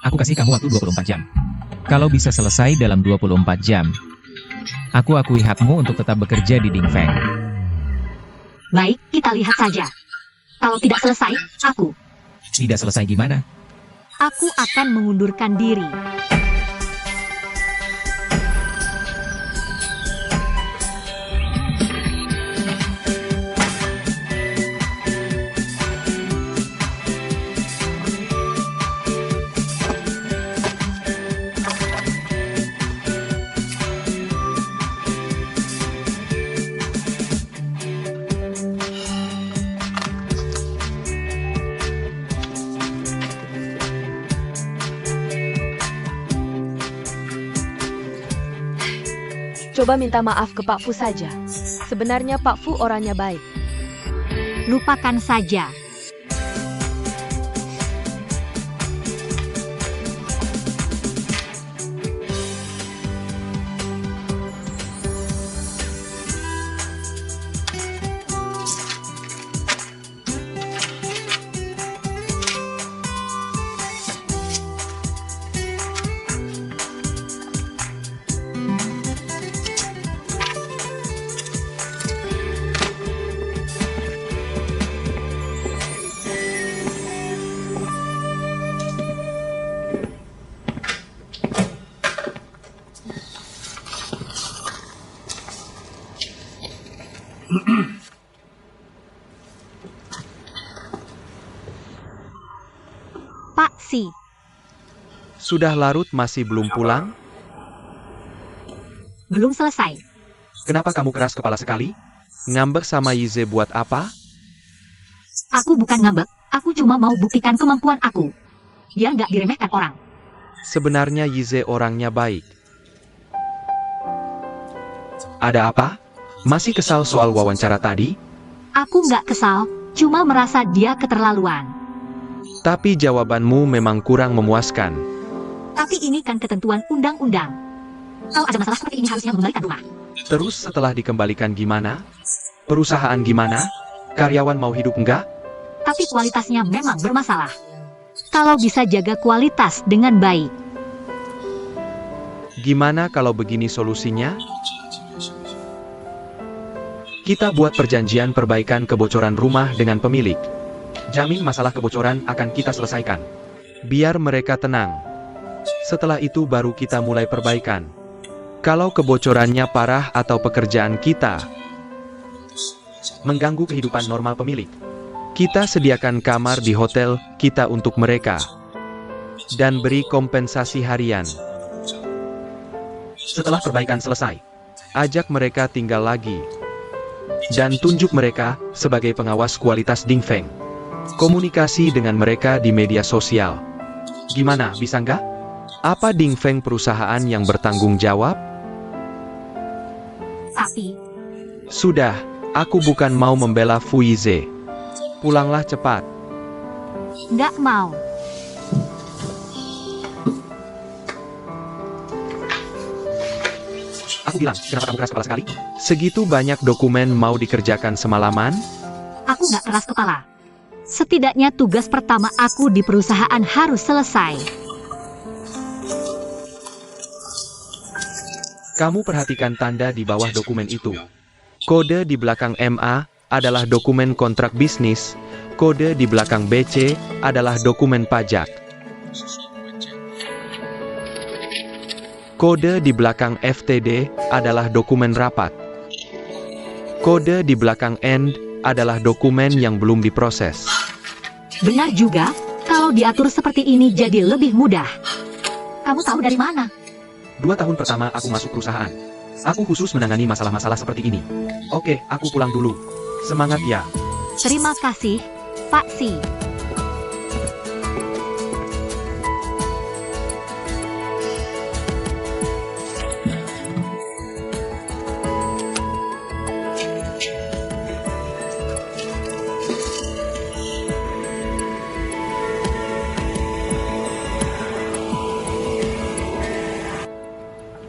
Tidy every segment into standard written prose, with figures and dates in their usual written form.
Aku kasih kamu waktu 24 jam. Kalau bisa selesai dalam 24 jam, aku akui hakmu untuk tetap bekerja di Dingfeng. Baik, kita lihat saja. Kalau tidak selesai, aku Tidak selesai gimana? akan mengundurkan diri. Coba minta maaf ke Pak Fu saja. Sebenarnya Pak Fu orangnya baik. Lupakan saja. Pak Si, Sudah larut masih belum pulang? belum selesai. Kenapa kamu keras kepala sekali? Ngambek sama Yize buat apa? Aku bukan ngambek, aku cuma mau buktikan kemampuan aku. Dia nggak diremehkan orang. Sebenarnya Yize orangnya baik. Ada apa? Masih kesal soal wawancara tadi? Aku nggak kesal, cuma merasa dia keterlaluan. Tapi jawabanmu memang kurang memuaskan. Tapi ini kan ketentuan undang-undang. Kalau ada masalah seperti ini harusnya mengembalikan rumah. Terus setelah dikembalikan gimana? Perusahaan gimana? Karyawan mau hidup enggak? Tapi kualitasnya memang bermasalah. Kalau bisa jaga kualitas dengan baik. Gimana kalau begini solusinya? Kita buat perjanjian perbaikan kebocoran rumah dengan pemilik. Jamin masalah kebocoran akan kita selesaikan. Biar mereka tenang. Setelah itu baru kita mulai perbaikan. Kalau kebocorannya parah atau pekerjaan kita mengganggu kehidupan normal pemilik, kita sediakan kamar di hotel kita untuk mereka. Dan beri kompensasi harian. Setelah perbaikan selesai, ajak mereka tinggal lagi. Dan tunjuk mereka sebagai pengawas kualitas Dingfeng. Komunikasi dengan mereka di media sosial. Gimana, bisa nggak? Apa Dingfeng perusahaan yang bertanggung jawab? Tapi, Sudah, aku bukan mau membela Fu Yize. Pulanglah cepat. nggak mau. Aku bilang, kenapa kamu keras kepala sekali? Segitu banyak dokumen mau dikerjakan semalaman? Aku nggak keras kepala. Setidaknya tugas pertama aku di perusahaan harus selesai. Kamu perhatikan tanda di bawah dokumen itu. Kode di belakang MA adalah dokumen kontrak bisnis. Kode di belakang BC adalah dokumen pajak. Kode di belakang FTD adalah dokumen rapat. Kode di belakang END adalah dokumen yang belum diproses. Benar juga, kalau diatur seperti ini jadi lebih mudah. Kamu tahu dari mana? 2 tahun pertama aku masuk perusahaan. Aku khusus menangani masalah-masalah seperti ini. Oke, aku pulang dulu. Semangat ya. Terima kasih, Pak Si.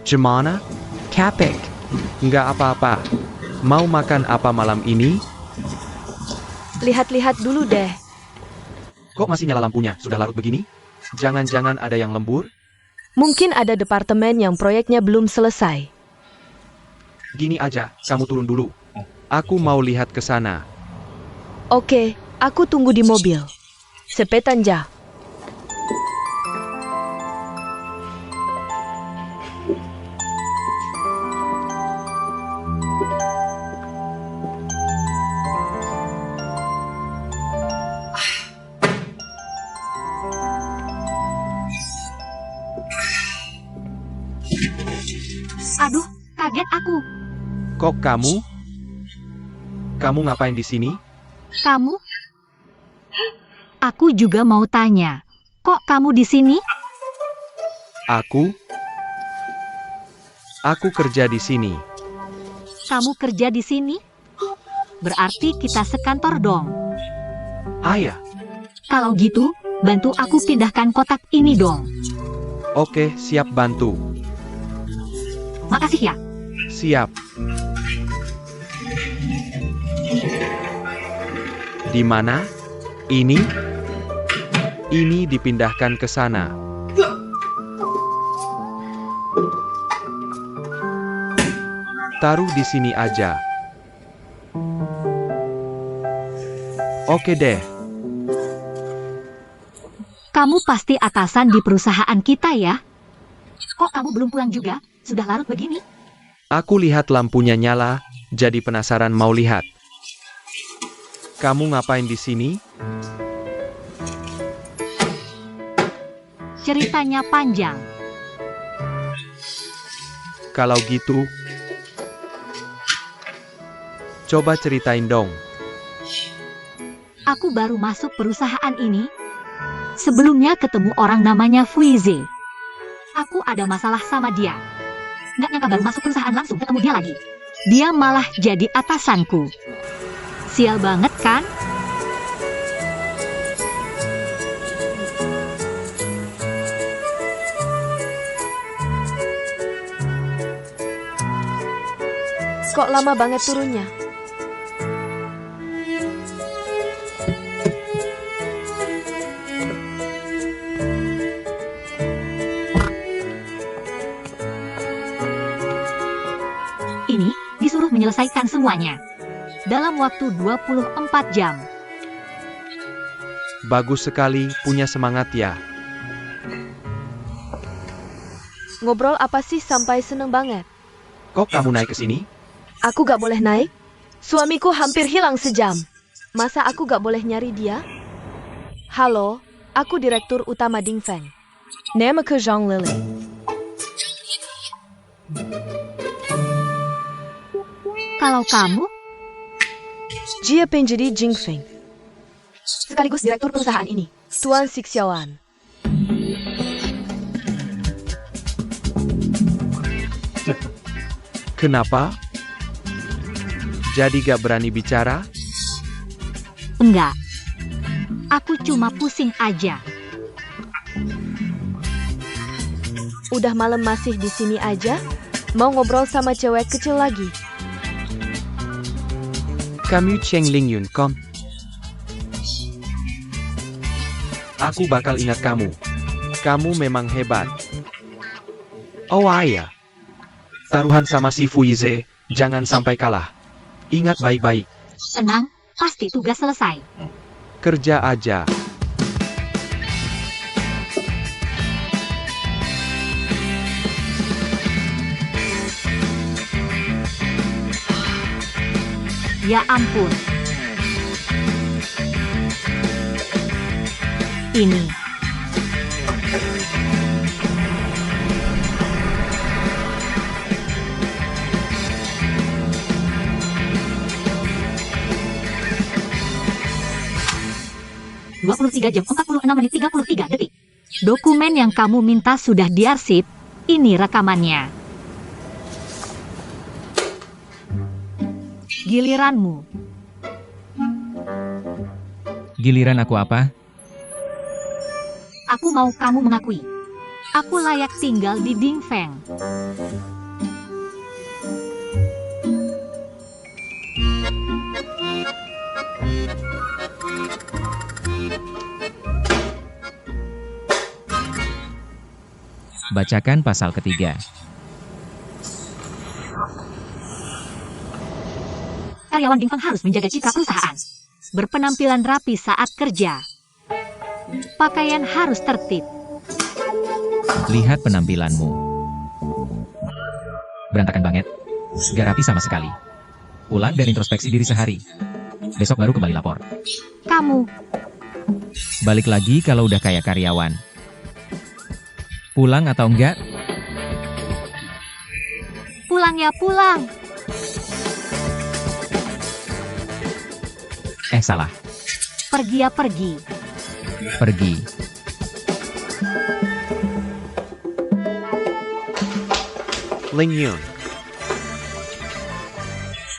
Gimana? Capek. Nggak apa-apa. Mau makan apa malam ini? Lihat-lihat dulu deh. Kok masih nyala lampunya? Sudah larut begini? Jangan-jangan ada yang lembur? Mungkin ada departemen yang proyeknya belum selesai. Gini aja, kamu turun dulu. Aku mau lihat ke sana. Oke, aku tunggu di mobil. Sepetan ja. Aduh, kaget aku. Kok kamu? Kamu ngapain di sini? Kamu? Aku juga mau tanya. Kok kamu di sini? Aku? Aku kerja di sini. Kamu kerja di sini? Berarti kita sekantor dong. Ayah. Kalau gitu, bantu aku pindahkan kotak ini dong. Oke, siap bantu. Makasih ya. Siap. Di mana? Ini? Ini dipindahkan ke sana. Taruh di sini aja. Oke deh. Kamu pasti atasan di perusahaan kita ya? Kok kamu belum pulang juga? Sudah larut begini? Aku lihat lampunya nyala, jadi penasaran mau lihat. Kamu ngapain di sini? Ceritanya panjang. Kalau gitu, coba ceritain dong. Aku baru masuk perusahaan ini. Sebelumnya ketemu orang namanya Fuize. Aku ada masalah sama dia. Nggak nyangka baru masuk perusahaan langsung ketemu dia lagi. Dia malah jadi atasanku. Sial banget kan? Kok lama banget turunnya? Ini disuruh menyelesaikan semuanya dalam waktu 24 jam. Bagus sekali, punya semangat ya. Ngobrol apa sih sampai seneng banget? Kok kamu naik ke sini? Aku gak boleh naik? Suamiku hampir hilang sejam. Masa aku gak boleh nyari dia? Halo, aku Direktur Utama Dingfeng. Namaku Zhang Lily. Kalau kamu, Jia penjadi Jingfeng. sekaligus direktur perusahaan ini. Tuan Sixiawan. Kenapa? Jadi gak berani bicara? Enggak. Aku cuma pusing aja. Udah malam masih di sini aja? Mau ngobrol sama cewek kecil lagi? Kamu Cheng Ling Yun Kom. Aku bakal ingat kamu. Kamu memang hebat. Oh ayah. Taruhan sama si Fuize, jangan sampai kalah. Ingat baik-baik. Tenang, pasti tugas selesai. Kerja aja. Ya ampun. Ini. (23 jam 46 menit 33 detik). Dokumen yang kamu minta sudah diarsip. Ini rekamannya. Giliranmu. Giliran aku apa? Aku mau kamu mengakui. Aku layak tinggal di Dingfeng. Bacakan pasal ketiga. Karyawan Dingfeng harus menjaga citra perusahaan. Berpenampilan rapi saat kerja. Pakaian harus tertib. Lihat penampilanmu. Berantakan banget. Gak rapi sama sekali. Pulang dan introspeksi diri sehari. Besok baru kembali lapor. Kamu, Balik lagi kalau udah kayak karyawan. Pulang atau enggak? pulang ya pulang. Salah. Pergi ya pergi. Pergi. Ling Yun,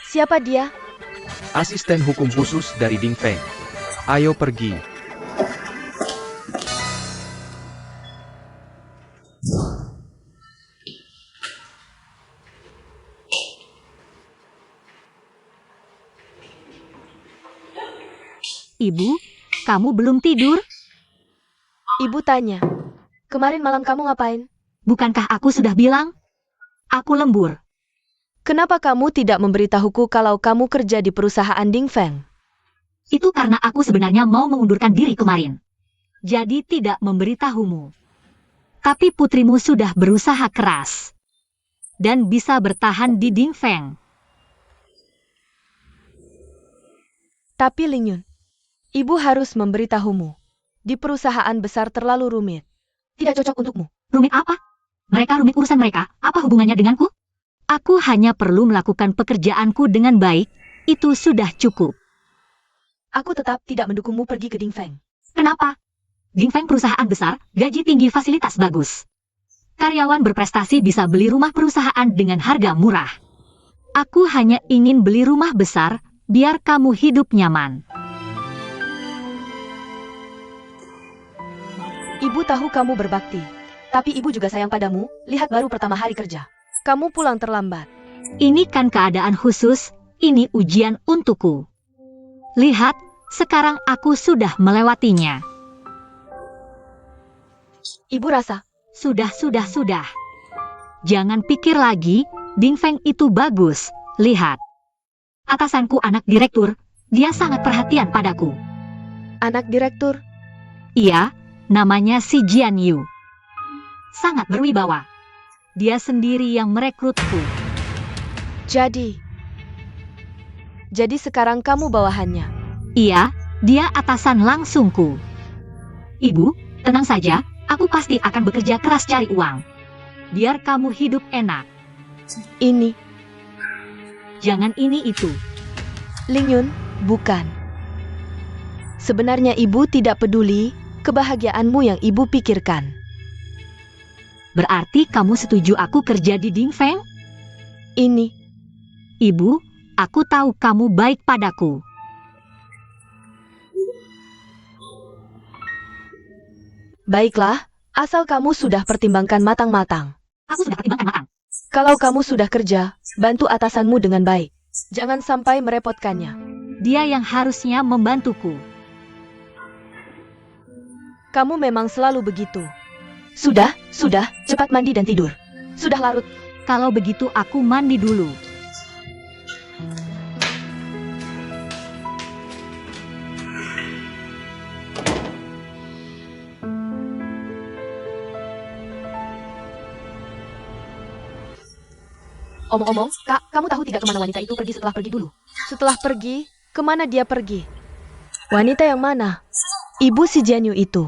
Siapa dia? asisten hukum khusus dari Ding Feng. Ayo pergi. Ibu, kamu belum tidur? Ibu tanya. Kemarin malam kamu ngapain? Bukankah aku sudah bilang? Aku lembur. Kenapa kamu tidak memberitahuku kalau kamu kerja di perusahaan Dingfeng? Itu karena aku sebenarnya mau mengundurkan diri kemarin. Jadi tidak memberitahumu. Tapi putrimu sudah berusaha keras. Dan bisa bertahan di Dingfeng. Tapi Ling Yun, ibu harus memberitahumu. Di perusahaan besar terlalu rumit. Tidak cocok untukmu. Rumit apa? Mereka rumit urusan mereka. Apa hubungannya denganku? Aku hanya perlu melakukan pekerjaanku dengan baik. Itu sudah cukup. Aku tetap tidak mendukungmu pergi ke Dingfeng. Kenapa? Dingfeng perusahaan besar, gaji tinggi, fasilitas bagus. Karyawan berprestasi bisa beli rumah perusahaan dengan harga murah. Aku hanya ingin beli rumah besar, biar kamu hidup nyaman. Ibu tahu kamu berbakti. Tapi ibu juga sayang padamu, lihat baru pertama hari kerja. Kamu pulang terlambat. Ini kan keadaan khusus, ini ujian untukku. Lihat, sekarang aku sudah melewatinya. Ibu rasa, Sudah. Jangan pikir lagi, Dingfeng itu bagus. Lihat. Atasanku anak direktur, dia sangat perhatian padaku. anak direktur, Iya, namanya si Jian Yu. Sangat berwibawa. Dia sendiri yang merekrutku. jadi sekarang kamu bawahannya. Iya, dia atasan langsungku. Ibu, tenang saja, aku pasti akan bekerja keras cari uang. Biar kamu hidup enak. Ini, Jangan ini itu. Ling Yun, bukan. Sebenarnya ibu tidak peduli kebahagiaanmu yang ibu pikirkan. Berarti kamu setuju aku kerja di Dingfeng? Ini, Ibu, aku tahu kamu baik padaku. baiklah, asal kamu sudah pertimbangkan matang-matang. Aku sudah pertimbangkan matang. Kalau kamu sudah kerja, bantu atasanmu dengan baik. Jangan sampai merepotkannya. Dia yang harusnya membantuku. Kamu memang selalu begitu. Sudah, cepat mandi dan tidur. Sudah larut. Kalau begitu aku mandi dulu. Omong-omong, Kak, kamu tahu tidak kemana wanita itu pergi setelah pergi dulu? Setelah pergi? Kemana dia pergi? Wanita yang mana? Ibu si Jian Yu itu.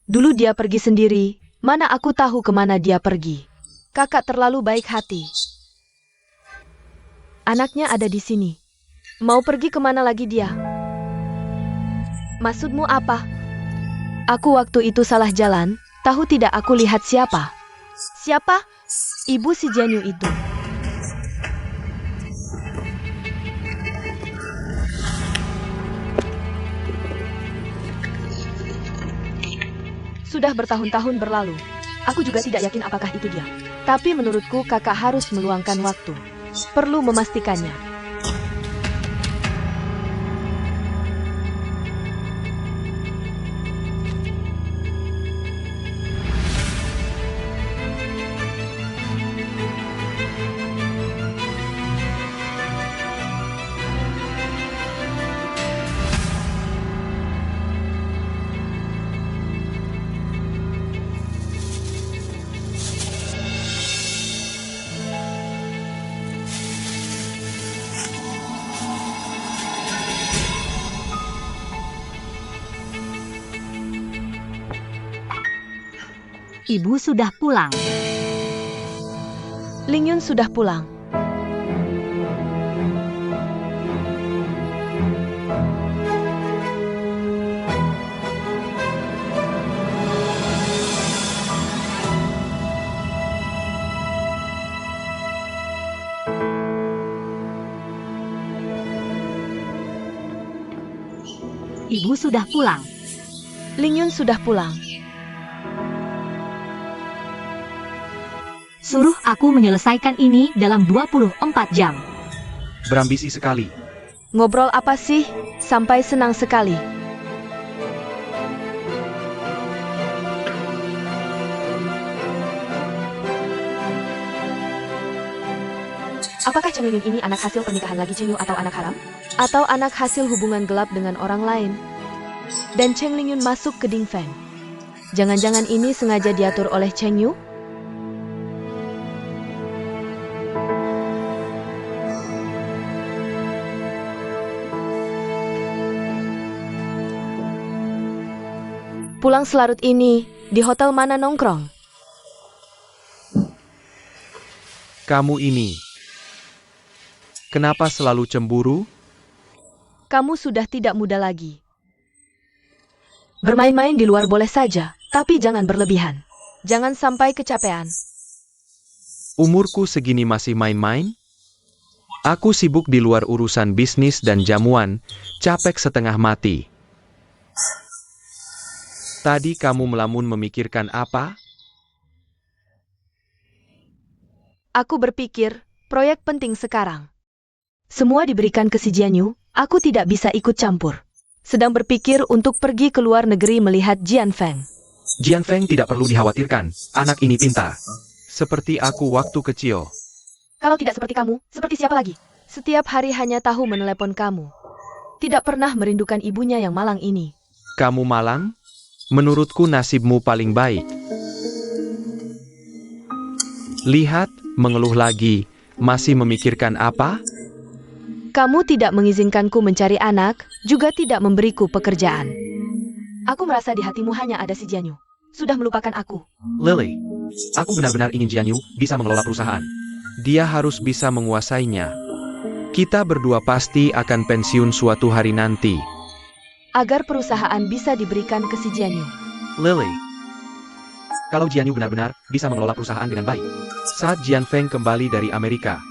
Dulu dia pergi sendiri, mana aku tahu kemana dia pergi. Kakak terlalu baik hati. Anaknya ada di sini. Mau pergi kemana lagi dia? Maksudmu apa? Aku waktu itu salah jalan, tahu tidak aku lihat siapa? Siapa? Ibu si Jian Yu itu. Sudah bertahun-tahun berlalu. Aku juga tidak yakin apakah itu dia. Tapi menurutku kakak harus meluangkan waktu. Perlu memastikannya. Ibu sudah pulang. Ling Yun sudah pulang. Ibu sudah pulang. Ling Yun sudah pulang. Suruh aku menyelesaikan ini dalam 24 jam. Berambisi sekali. Ngobrol apa sih? Sampai senang sekali. Apakah Cheng Ling Yun ini anak hasil pernikahan lagi Cheng Yu atau anak haram? Atau anak hasil hubungan gelap dengan orang lain? Dan Cheng Ling Yun masuk ke Ding Feng. Jangan-jangan ini sengaja diatur oleh Cheng Yu? Pulang selarut ini, di hotel mana nongkrong? Kamu ini. Kenapa selalu cemburu? Kamu sudah tidak muda lagi. Bermain-main di luar boleh saja, tapi jangan berlebihan. Jangan sampai kecapean. Umurku segini masih main-main? Aku sibuk di luar urusan bisnis dan jamuan, capek setengah mati. Tadi kamu melamun memikirkan apa? Aku berpikir, proyek penting sekarang. Semua diberikan ke si Jian Yu, aku tidak bisa ikut campur. Sedang berpikir untuk pergi ke luar negeri melihat Jian Feng. Jian Feng tidak perlu dikhawatirkan, anak ini pintar. Seperti aku waktu kecil. Kalau tidak seperti kamu, seperti siapa lagi? Setiap hari hanya tahu menelepon kamu. Tidak pernah merindukan ibunya yang malang ini. Kamu malang? Menurutku nasibmu paling baik. Lihat, mengeluh lagi. Masih memikirkan apa? Kamu tidak mengizinkanku mencari anak, juga tidak memberiku pekerjaan. Aku merasa di hatimu hanya ada si Jian Yu. Sudah melupakan aku. Lily, aku benar-benar ingin Jian Yu bisa mengelola perusahaan. Dia harus bisa menguasainya. Kita berdua pasti akan pensiun suatu hari nanti. Agar perusahaan bisa diberikan ke si Jian Yu. Lily, kalau Jian Yu benar-benar bisa mengelola perusahaan dengan baik. Saat Jian Feng kembali dari Amerika,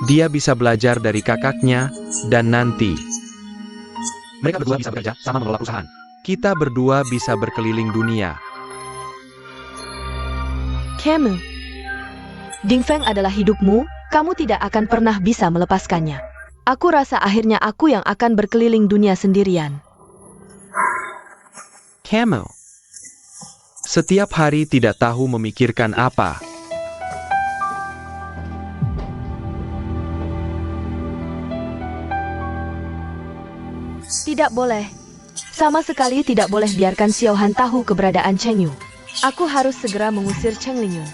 dia bisa belajar dari kakaknya, dan nanti mereka berdua bisa bekerja sama mengelola perusahaan. Kita berdua bisa berkeliling dunia. Kamu, Ding Feng adalah hidupmu, kamu tidak akan pernah bisa melepaskannya. Aku rasa akhirnya aku yang akan berkeliling dunia sendirian. Camel. Setiap hari tidak tahu memikirkan apa. Tidak boleh. Sama sekali tidak boleh biarkan Xiao Han tahu keberadaan Cheng Yu. Aku harus segera mengusir Cheng Ling Yun.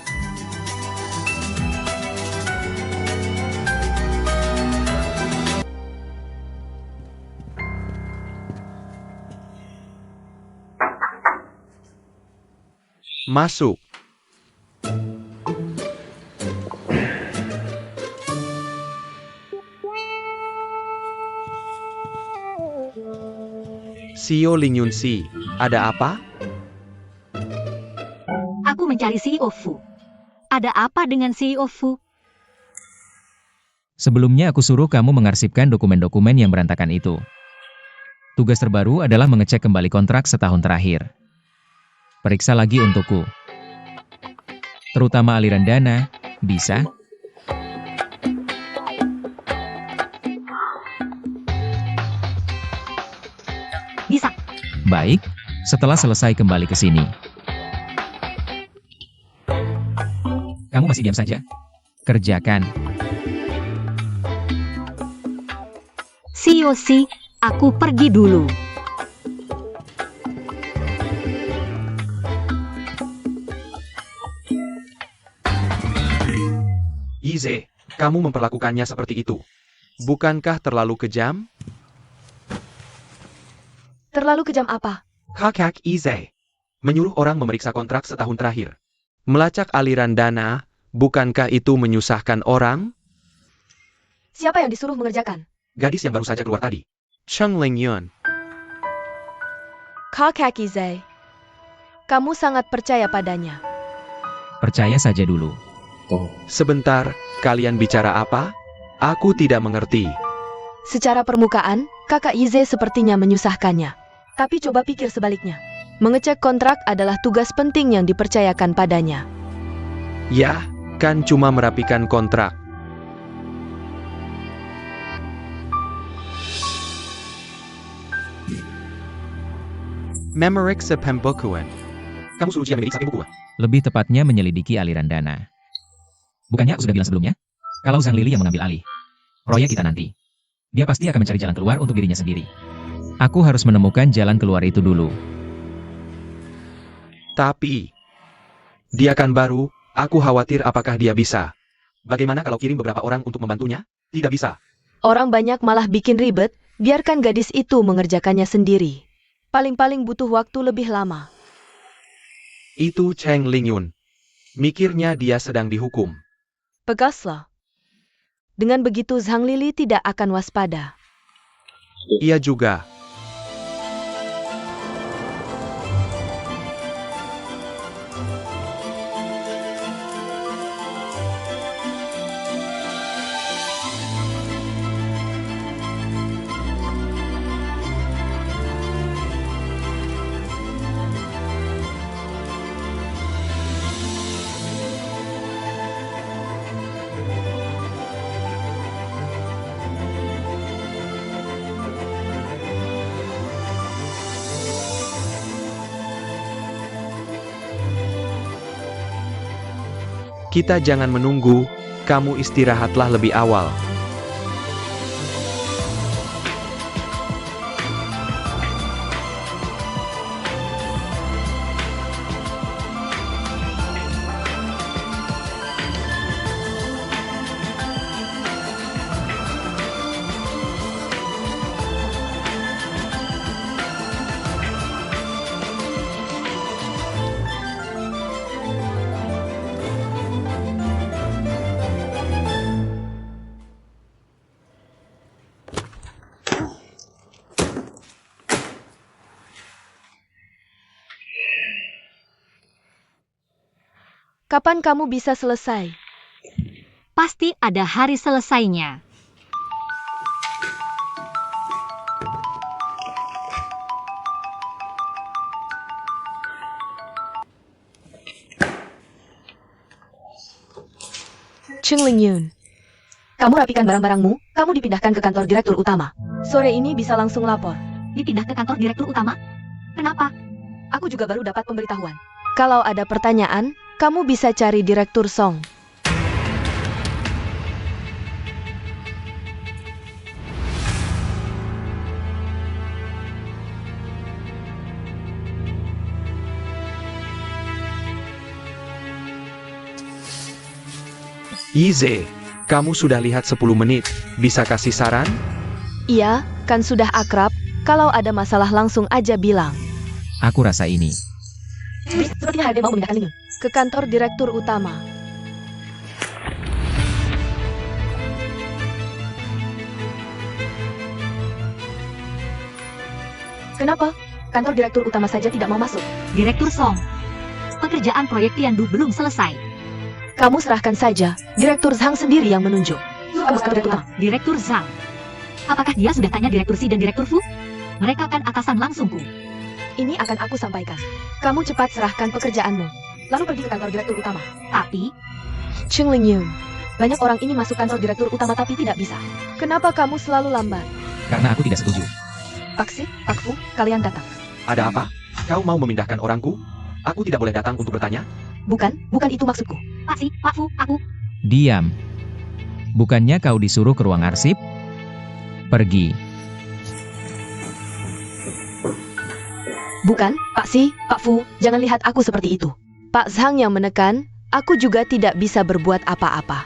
Masuk. CEO Ling Yun Si, ada apa? Aku mencari CEO Fu. Ada apa dengan CEO Fu? Sebelumnya aku suruh kamu mengarsipkan dokumen-dokumen yang berantakan itu. Tugas terbaru adalah mengecek kembali kontrak setahun terakhir. Periksa lagi untukku. Terutama aliran dana, bisa? Bisa. Baik, setelah selesai kembali ke sini. Kamu masih diam saja? Kerjakan. CEO Si, aku pergi dulu. Ize, kamu memperlakukannya seperti itu. Bukankah terlalu kejam? Terlalu kejam apa? Kakak Ize. Menyuruh orang memeriksa kontrak setahun terakhir. Melacak aliran dana, bukankah itu menyusahkan orang? Siapa yang disuruh mengerjakan? Gadis yang baru saja keluar tadi. Cheng Lingyun. Kakaki Zai. Kamu sangat percaya padanya. Percaya saja dulu. Sebentar, kalian bicara apa? Aku tidak mengerti. Secara permukaan, kakak Ize sepertinya menyusahkannya. Tapi coba pikir sebaliknya. Mengecek kontrak adalah tugas penting yang dipercayakan padanya. Ya, kan cuma merapikan kontrak. Memeriksa pembukuan. Kamu suruh dia memeriksa buku. Lebih tepatnya menyelidiki aliran dana. Bukannya aku sudah bilang sebelumnya? Kalau Zhang Lili yang mengambil alih proyek kita nanti, dia pasti akan mencari jalan keluar untuk dirinya sendiri. Aku harus menemukan jalan keluar itu dulu. Tapi, dia kan baru, aku khawatir apakah dia bisa. Bagaimana kalau kirim beberapa orang untuk membantunya? Tidak bisa. Orang banyak malah bikin ribet, biarkan gadis itu mengerjakannya sendiri. Paling-paling butuh waktu lebih lama. Itu Cheng Lingyun. Mikirnya dia sedang dihukum. Pegaslah. Dengan begitu Zhang Lili tidak akan waspada. Ia juga. Kita jangan menunggu, kamu istirahatlah lebih awal. Kapan kamu bisa selesai? Pasti ada hari selesainya. Cheng Lingyun. Kamu rapikan barang-barangmu, kamu dipindahkan ke kantor direktur utama. Sore ini bisa langsung lapor. Dipindah ke kantor direktur utama? Kenapa? Aku juga baru dapat pemberitahuan. Kalau ada pertanyaan, kamu bisa cari Direktur Song. Ize, kamu sudah lihat 10 menit, bisa kasih saran? Iya, kan sudah akrab, kalau ada masalah langsung aja bilang. Aku rasa ini. Sepertinya HRD mau memindahkan Lingyun Ke kantor direktur utama. Kenapa? Kantor direktur utama saja tidak mau masuk. Direktur Song. Pekerjaan proyek Tiandu belum selesai. Kamu serahkan saja, Direktur Zhang sendiri yang menunjuk. Kamu kantor direktur utama. Direktur Zhang. Apakah dia sudah tanya Direktur Si dan Direktur Fu? Mereka kan atasan langsungku. Ini akan aku sampaikan. Kamu cepat serahkan pekerjaanmu. Lalu pergi ke kantor direktur utama. Tapi, Cheng Lingyun, Banyak orang ini masuk kantor direktur utama tapi tidak bisa. kenapa kamu selalu lambat? Karena aku tidak setuju. Pak Si, Pak Fu, kalian datang. Ada apa? Kau mau memindahkan orangku? Aku tidak boleh datang untuk bertanya? Bukan itu maksudku. Pak Si, Pak Fu, aku. Diam. Bukannya kau disuruh ke ruang arsip? Pergi. Bukan, Pak Si, Pak Fu, jangan lihat aku seperti itu. Pak Zhang yang menekan, aku juga tidak bisa berbuat apa-apa.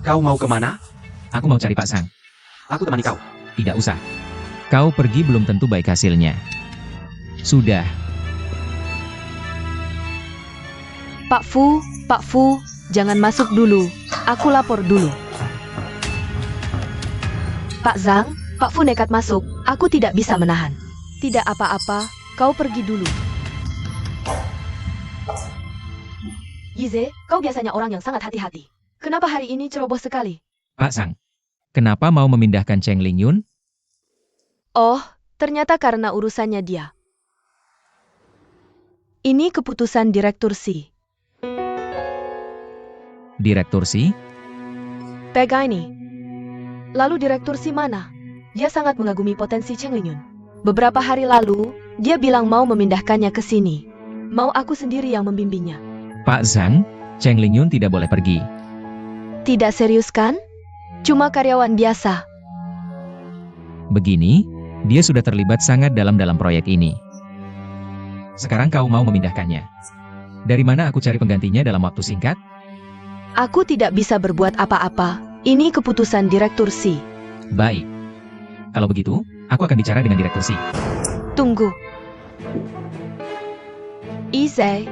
Kau mau kemana? Aku mau cari Pak Sang. Aku temani kau. Tidak usah. Kau pergi belum tentu baik hasilnya. Sudah. Pak Fu, jangan masuk dulu. Aku lapor dulu. Pak Zhang, Pak Fu nekat masuk. Aku tidak bisa menahan. Tidak apa-apa, kau pergi dulu. Yize, kau biasanya orang yang sangat hati-hati. Kenapa hari ini ceroboh sekali? Pak Zhang, kenapa mau memindahkan Cheng Lingyun? Oh, ternyata karena urusannya dia. Ini keputusan Direktur Si. Direktur Si? Pegang ini. Lalu Direktur Si mana? Dia sangat mengagumi potensi Cheng Lingyun. Beberapa hari lalu, dia bilang mau memindahkannya ke sini. Mau aku sendiri yang membimbingnya. Pak Zhang, Cheng Lingyun tidak boleh pergi. Tidak serius kan? Cuma karyawan biasa. Begini, dia sudah terlibat sangat dalam proyek ini. Sekarang kau mau memindahkannya. Dari mana aku cari penggantinya dalam waktu singkat? Aku tidak bisa berbuat apa-apa. Ini keputusan Direktur Si. Baik. Kalau begitu, aku akan bicara dengan Direktur Si. Tunggu. Izai,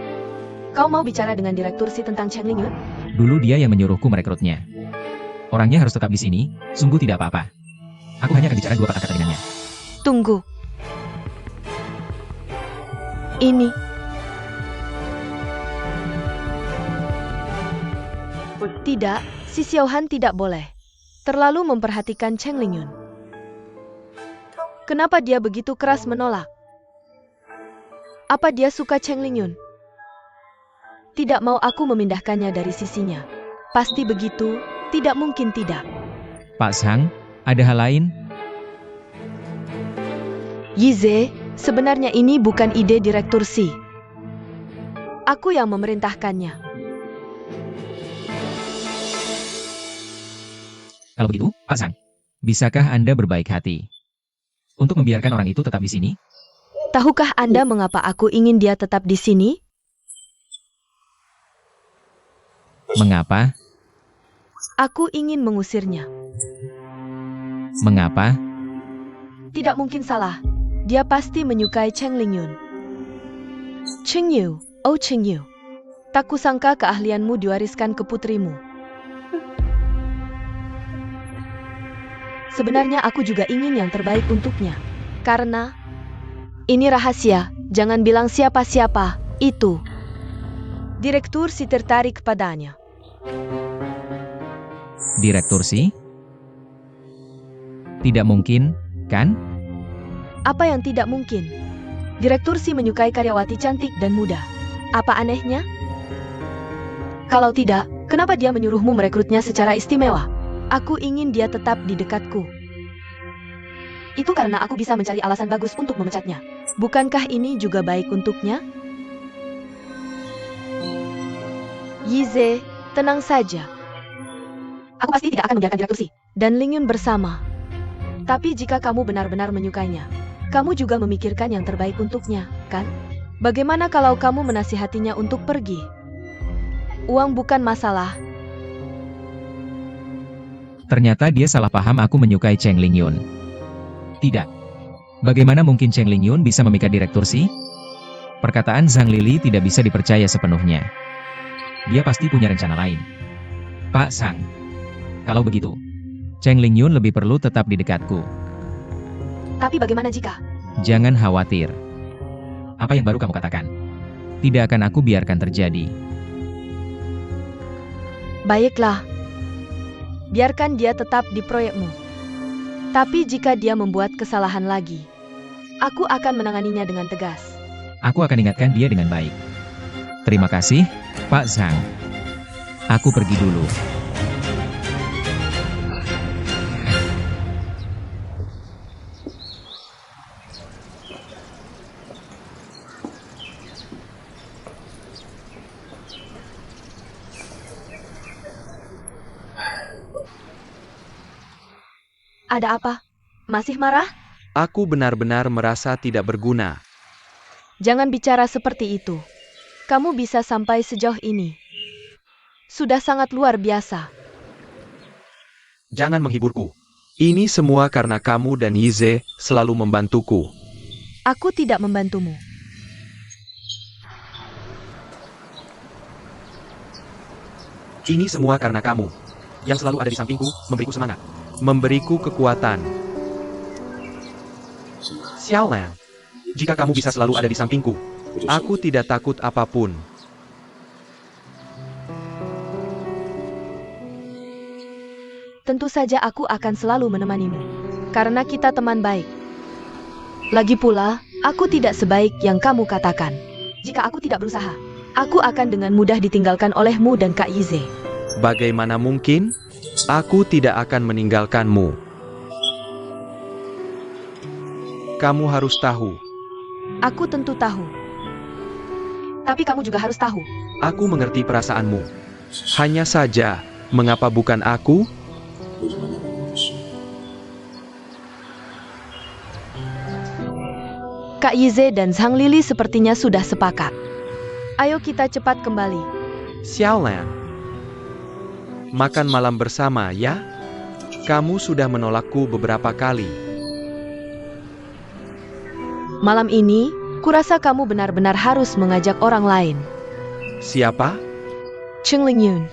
kau mau bicara dengan Direktur Si tentang Cheng Lingyun? Dulu dia yang menyuruhku merekrutnya. Orangnya harus tetap di sini, sungguh tidak apa-apa. Aku hanya akan bicara 2 kata-kata dengannya. Tunggu. Ini. Tidak, si Xiaohan tidak boleh. Terlalu memperhatikan Cheng Lingyun. Kenapa dia begitu keras menolak? Apa dia suka Cheng Lingyun? Tidak mau aku memindahkannya dari sisinya. Pasti begitu, tidak mungkin tidak. Pak Zhang, ada hal lain? Yize, sebenarnya ini bukan ide Direktur Si. Aku yang memerintahkannya. Kalau begitu, Pak Zhang, bisakah Anda berbaik hati untuk membiarkan orang itu tetap di sini? Tahukah Anda mengapa aku ingin dia tetap di sini? Mengapa? Aku ingin mengusirnya. Mengapa? Tidak mungkin salah. Dia pasti menyukai Cheng Lingyun. Cheng Yu, oh Cheng Yu. Tak kusangka keahlianmu diwariskan ke putrimu. Sebenarnya aku juga ingin yang terbaik untuknya. Karena ini rahasia, jangan bilang siapa-siapa, itu. Direktur Si tertarik padanya. Direktur Si? Tidak mungkin, kan? Apa yang tidak mungkin? Direktur Si menyukai karyawati cantik dan muda. Apa anehnya? Kalau tidak, kenapa dia menyuruhmu merekrutnya secara istimewa? Aku ingin dia tetap di dekatku. Itu karena aku bisa mencari alasan bagus untuk memecatnya. Bukankah ini juga baik untuknya? Yize, tenang saja. Aku pasti tidak akan membiarkan Direktur Si dan Lingyun bersama. Tapi jika kamu benar-benar menyukainya, kamu juga memikirkan yang terbaik untuknya, kan? Bagaimana kalau kamu menasihatinya untuk pergi? Uang bukan masalah. Ternyata dia salah paham aku menyukai Cheng Lingyun. Tidak. Bagaimana mungkin Cheng Lingyun bisa memikat Direktur Si? Perkataan Zhang Lili tidak bisa dipercaya sepenuhnya. Dia pasti punya rencana lain. Pak Zhang, kalau begitu, Cheng Lingyun lebih perlu tetap di dekatku. Tapi bagaimana jika? Jangan khawatir. Apa yang baru kamu katakan? Tidak akan aku biarkan terjadi. Baiklah. Biarkan dia tetap di proyekmu. Tapi jika dia membuat kesalahan lagi, aku akan menanganinya dengan tegas. Aku akan ingatkan dia dengan baik. Terima kasih, Pak Zhang. Aku pergi dulu. Ada apa? Masih marah? Aku benar-benar merasa tidak berguna. Jangan bicara seperti itu. Kamu bisa sampai sejauh ini. Sudah sangat luar biasa. Jangan menghiburku. Ini semua karena kamu dan Yize selalu membantuku. Aku tidak membantumu. Ini semua karena kamu. Yang selalu ada di sampingku, memberiku semangat. Memberiku kekuatan. Xiaolan. Jika kamu bisa selalu ada di sampingku, aku tidak takut apapun. Tentu saja aku akan selalu menemanimu. Karena kita teman baik. Lagi pula, aku tidak sebaik yang kamu katakan. Jika aku tidak berusaha, Aku akan dengan mudah ditinggalkan olehmu dan Kak Yize. Bagaimana mungkin? Aku tidak akan meninggalkanmu. Kamu harus tahu. Aku tentu tahu. tapi kamu juga harus tahu. Aku mengerti perasaanmu. Hanya saja, mengapa bukan aku? Kak Yize dan Zhang Lili sepertinya sudah sepakat. Ayo kita cepat kembali. Xiaolan. Makan malam bersama ya? Kamu sudah menolakku beberapa kali. Malam ini, kurasa kamu benar-benar harus mengajak orang lain. Siapa? Cheng Lingyun,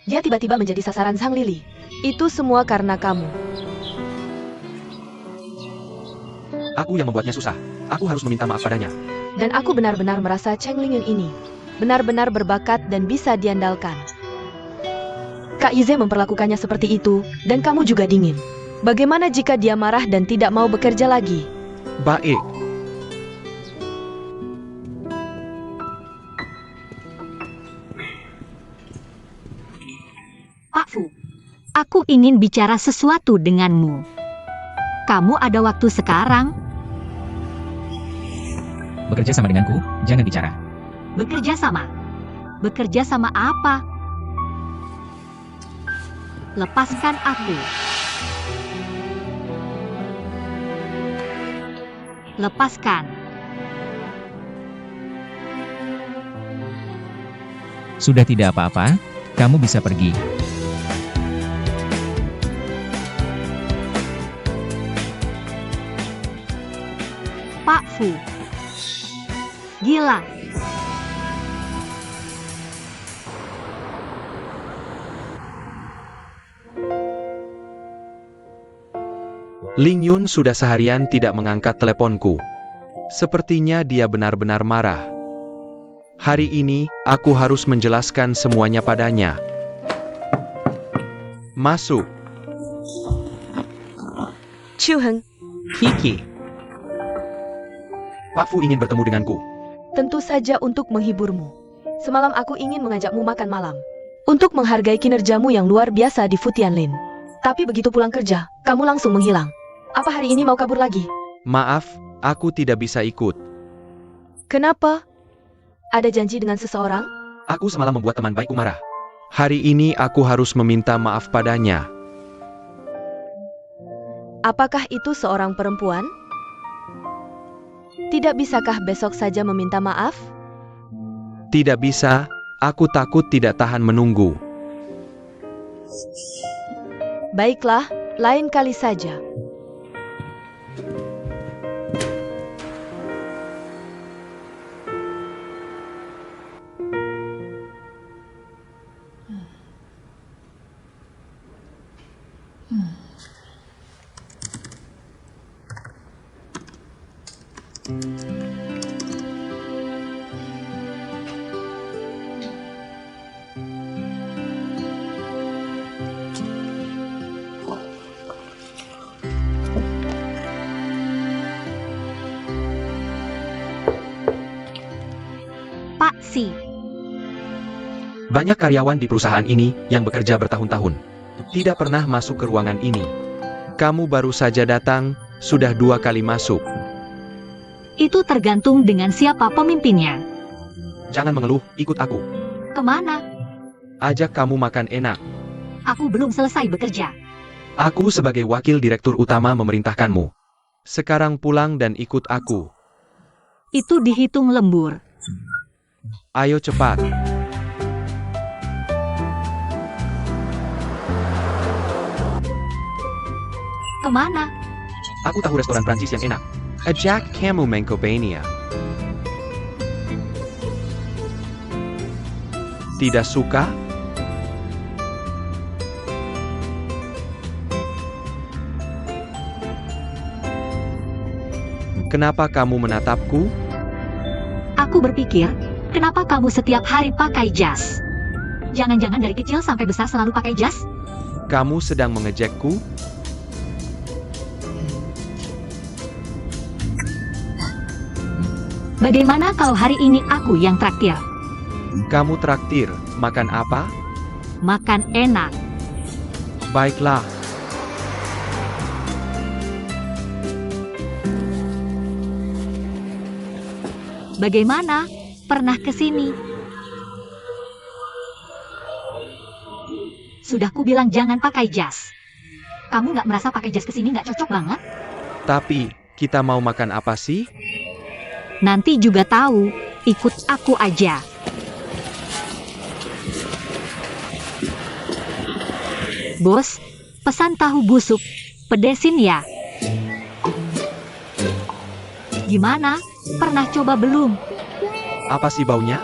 Dia tiba-tiba menjadi sasaran Zhang Lili. itu semua karena kamu. Aku yang membuatnya susah. Aku harus meminta maaf padanya. Dan aku benar-benar merasa Cheng Lingyun ini benar-benar berbakat dan bisa diandalkan. Kak Yize memperlakukannya seperti itu, dan kamu juga dingin. Bagaimana jika dia marah dan tidak mau bekerja lagi? Baik. Pak Fu, aku ingin bicara sesuatu denganmu. Kamu ada waktu sekarang? Bekerja sama denganku, jangan bicara. Bekerja sama? Bekerja sama apa? Lepaskan aku. Lepaskan. Sudah tidak apa-apa, kamu bisa pergi. Pak Fu. Gila. Ling Yun sudah seharian tidak mengangkat teleponku. Sepertinya dia benar-benar marah. Hari ini, aku harus menjelaskan semuanya padanya. Masuk. Chu Heng, Kiki. Pak Fu ingin bertemu denganku. tentu saja untuk menghiburmu. Semalam aku ingin mengajakmu makan malam. Untuk menghargai kinerjamu yang luar biasa di Fu Tianlin. Tapi begitu pulang kerja, kamu langsung menghilang. Apa hari ini mau kabur lagi? Maaf, aku tidak bisa ikut. Kenapa? Ada janji dengan seseorang? Aku semalam membuat teman baikku marah. Hari ini aku harus meminta maaf padanya. Apakah itu seorang perempuan? Tidak bisakah besok saja meminta maaf? Tidak bisa, aku takut tidak tahan menunggu. Baiklah, lain kali saja. Pak Si. Banyak karyawan di perusahaan ini yang bekerja bertahun-tahun. Tidak pernah masuk ke ruangan ini. Kamu baru saja datang, sudah 2 kali masuk. Itu tergantung dengan siapa pemimpinnya. Jangan mengeluh, ikut aku. Kemana? Ajak kamu makan enak. Aku belum selesai bekerja. Aku sebagai wakil direktur utama memerintahkanmu. Sekarang pulang dan ikut aku. Itu dihitung lembur. Ayo cepat. Kemana? Aku tahu restoran Prancis yang enak. Ajak kamu Menkopania. Tidak suka? Kenapa kamu menatapku? Aku berpikir, kenapa kamu setiap hari pakai jas? Jangan-jangan dari kecil sampai besar selalu pakai jas? Kamu sedang mengejekku? Bagaimana kalau hari ini aku yang traktir? Kamu traktir, makan apa? Makan enak. Baiklah. Bagaimana? Pernah ke sini? Sudah ku bilang jangan pakai jas. Kamu nggak merasa pakai jas ke sini nggak cocok banget? Tapi, kita mau makan apa sih? Nanti juga tahu. Ikut aku aja. Bos, pesan tahu busuk. Pedesin ya. Gimana? Pernah coba belum? Apa sih baunya?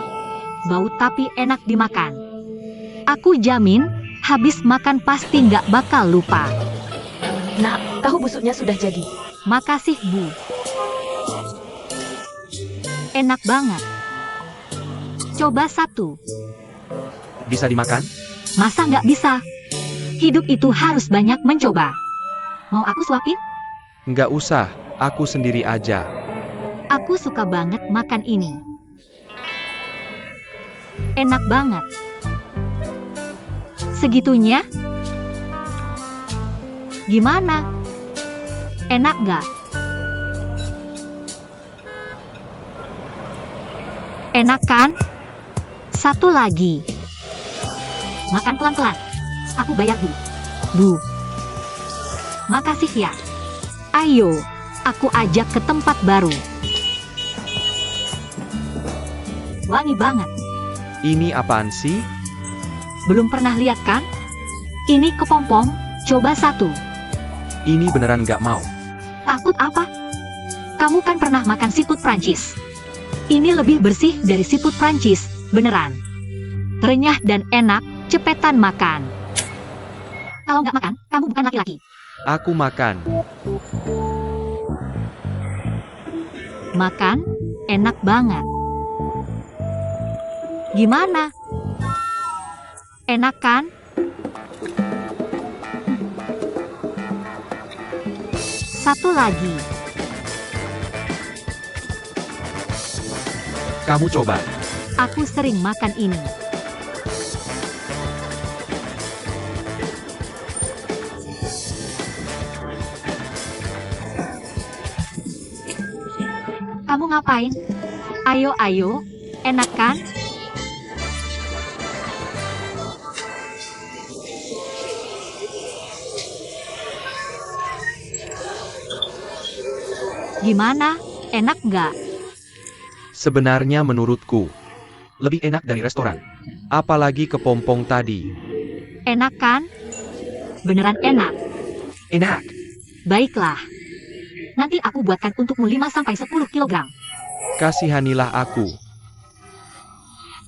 Bau tapi enak dimakan. Aku jamin, habis makan pasti nggak bakal lupa. Nah, tahu busuknya sudah jadi. Makasih, Bu. Enak banget. Coba satu. Bisa dimakan? Masa nggak bisa? Hidup itu harus banyak mencoba. Mau aku suapin? Nggak usah, aku sendiri aja. Aku suka banget makan ini. Enak banget. Segitunya? Gimana? Enak nggak? Enak kan? Satu lagi. Makan pelan-pelan. Aku bayar dulu. Bu. Makasih ya. Ayo, aku ajak ke tempat baru. Wangi banget. Ini apaan sih? Belum pernah lihat kan? Ini kepompong, coba satu. Ini beneran nggak mau. Takut apa? Kamu kan pernah makan seafood Prancis. Ini lebih bersih dari seafood Prancis, beneran. Renyah dan enak, cepetan makan. Kalau nggak makan, kamu bukan laki-laki. Aku makan. Makan, enak banget. Gimana? Enak kan? Satu lagi. Kamu coba. Aku sering makan ini. Kamu ngapain? Ayo, ayo. Enak kan? Gimana? Enak nggak? Sebenarnya menurutku, lebih enak dari restoran. Apalagi kepompong tadi. Enak kan? Beneran enak. Enak. Baiklah. Nanti aku buatkan untukmu 5-10 kilogram. Kasihanilah aku.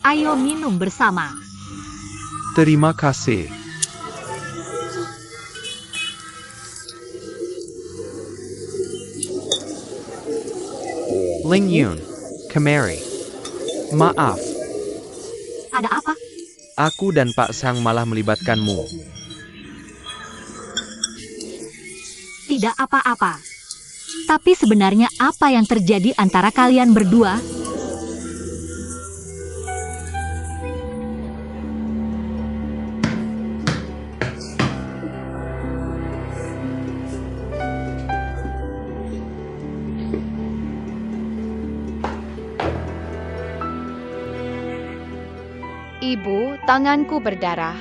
Ayo minum bersama. Terima kasih. Ling Yun, kemari. Maaf, Ada apa? aku dan Pak Sang malah melibatkanmu. Tidak apa-apa. Tapi sebenarnya apa yang terjadi antara kalian berdua? Ibu, tanganku berdarah.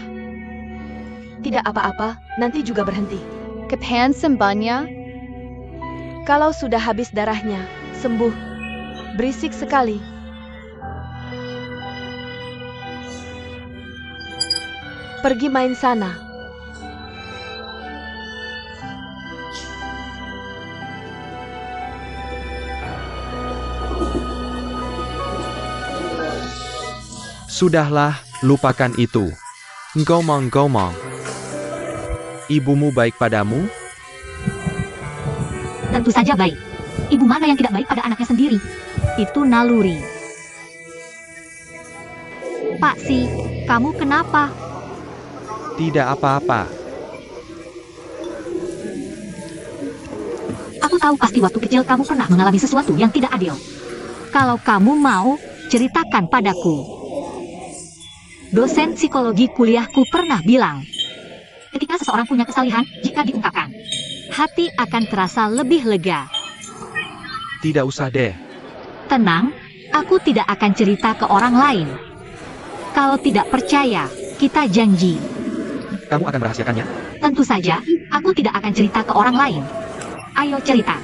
Tidak apa-apa, nanti juga berhenti. Kapan sembahnya? Kalau sudah habis darahnya, sembuh. Berisik sekali. Pergi main sana. Sudahlah, lupakan itu. Ngomong-ngomong. Ibumu baik padamu? Tentu saja baik. Ibu mana yang tidak baik pada anaknya sendiri? Itu naluri. Pak Si, kamu kenapa? Tidak apa-apa. Aku tahu pasti waktu kecil kamu pernah mengalami sesuatu yang tidak adil. Kalau kamu mau, ceritakan padaku. Dosen psikologi kuliahku pernah bilang, ketika seseorang punya kesalahan, jika diungkapkan, hati akan terasa lebih lega. Tidak usah deh. Tenang, aku tidak akan cerita ke orang lain. Kalau tidak percaya, kita janji. Kamu akan merahasiakannya? Tentu saja, aku tidak akan cerita ke orang lain. Ayo cerita.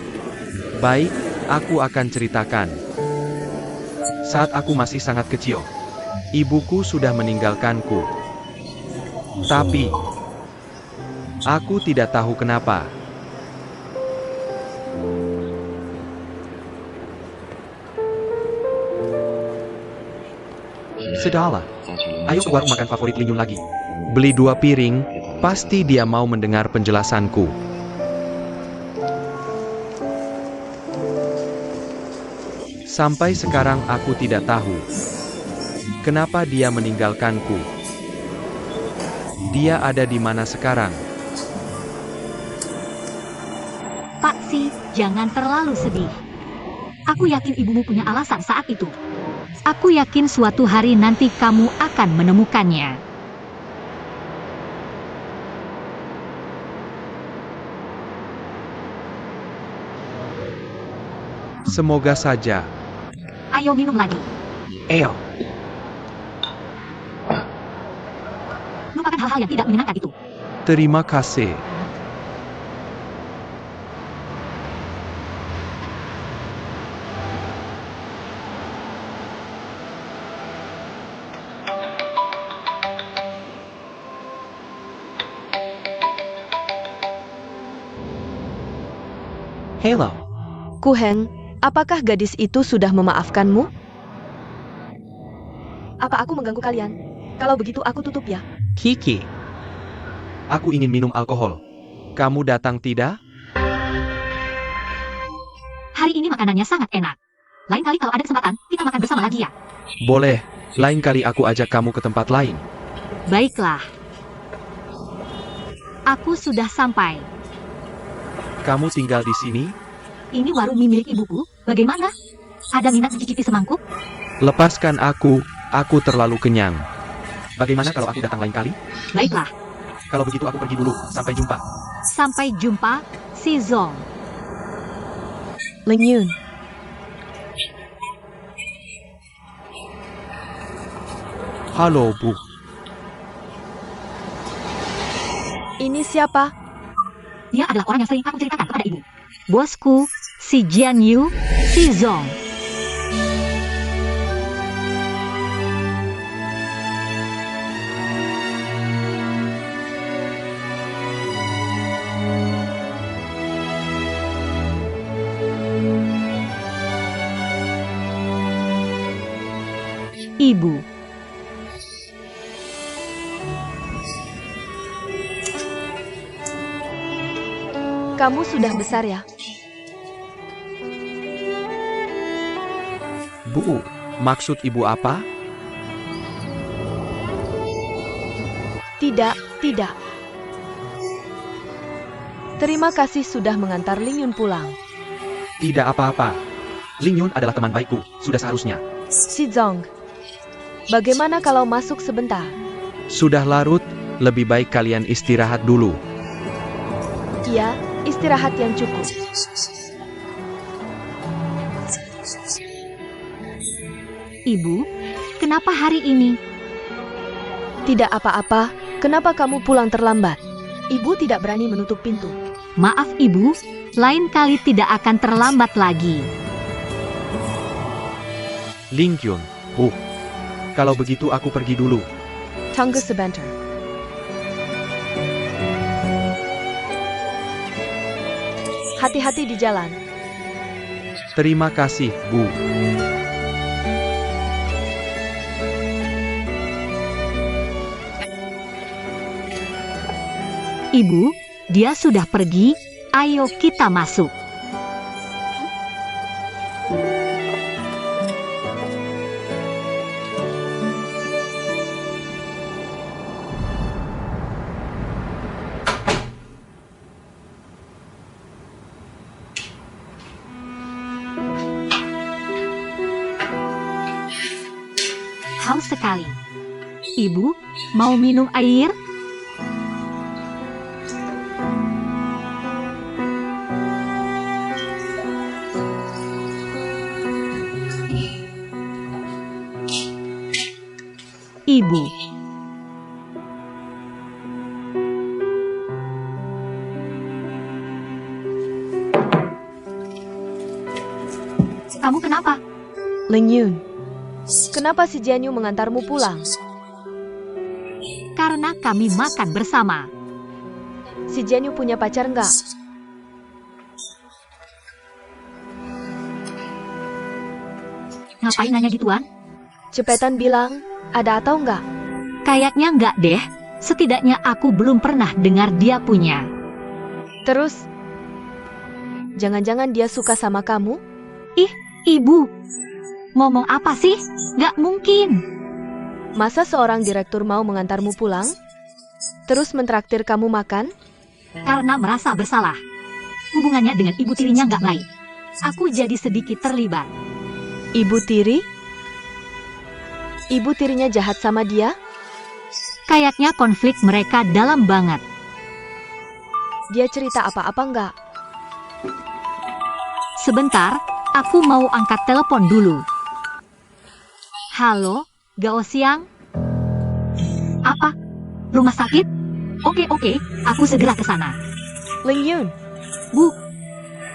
Baik, aku akan ceritakan. Saat aku masih sangat kecil, ibuku sudah meninggalkanku. Tapi, aku tidak tahu kenapa. Sudahlah, ayo ke warung makan favorit Lingyun lagi. Beli 2 piring, pasti dia mau mendengar penjelasanku. Sampai sekarang aku tidak tahu kenapa dia meninggalkanku. Dia ada di mana sekarang? Pak Si, jangan terlalu sedih. Aku yakin ibumu punya alasan saat itu. Aku yakin suatu hari nanti kamu akan menemukannya. Semoga saja. Ayo minum lagi. Ayo. Lupakan hal-hal yang tidak menyenangkan itu. Terima kasih. Hello. Ku Heng, apakah gadis itu sudah memaafkanmu? Apa aku mengganggu kalian? Kalau begitu aku tutup ya. Kiki. Aku ingin minum alkohol. Kamu datang tidak? Hari ini makanannya sangat enak. Lain kali kalau ada kesempatan, kita makan bersama lagi ya. Boleh. Lain kali aku ajak kamu ke tempat lain. Baiklah. Aku sudah sampai. Kamu tinggal di sini? Ini warung mie milik ibuku. Bagaimana? Ada minat mencicipi semangkuk? Lepaskan aku terlalu kenyang. Bagaimana kalau aku datang lain kali? Baiklah. Kalau begitu aku pergi dulu. Sampai jumpa. Sampai jumpa, Si Zong. Lingyun. Halo, Bu. Ini siapa? Dia adalah orang yang sering aku ceritakan kepada ibu. Bosku, si Jian Yu, Si Zong. Ibu. Kamu sudah besar ya? Bu, maksud ibu apa? Tidak, tidak. Terima kasih sudah mengantar Lingyun pulang. Tidak apa-apa. Lingyun adalah teman baikku, sudah seharusnya. Si Zong, bagaimana kalau masuk sebentar? Sudah larut, lebih baik kalian istirahat dulu. Iya, istirahat yang cukup. Ibu, kenapa hari ini? Tidak apa-apa, kenapa kamu pulang terlambat? Ibu tidak berani menutup pintu. Maaf ibu, lain kali tidak akan terlambat lagi. Lingyun, Bu. Kalau begitu aku pergi dulu. Tunggu sebentar. Hati-hati di jalan. Terima kasih, Bu. Ibu, dia sudah pergi, ayo kita masuk. haus sekali. Ibu, mau minum air? Ibu. Kamu kenapa? Ling Yun, kenapa si Jianyu mengantarmu pulang? Karena kami makan bersama. Si Jianyu punya pacar nggak? Ngapain nanya gituan? Cepetan bilang, ada atau nggak? Kayaknya nggak deh. Setidaknya aku belum pernah dengar dia punya. Terus, jangan-jangan dia suka sama kamu? Ibu, ngomong apa sih? Nggak mungkin. Masa seorang direktur mau mengantarmu pulang? Terus mentraktir kamu makan? Karena merasa bersalah. Hubungannya dengan ibu tirinya nggak baik. Aku jadi sedikit terlibat. Ibu tiri? Ibu tirinya jahat sama dia? Kayaknya konflik mereka dalam banget. Dia cerita apa-apa nggak? Sebentar, aku mau angkat telepon dulu. Halo, Gao Xiang? Apa? Rumah sakit? Oke, aku segera ke sana. Ling Yun, Bu,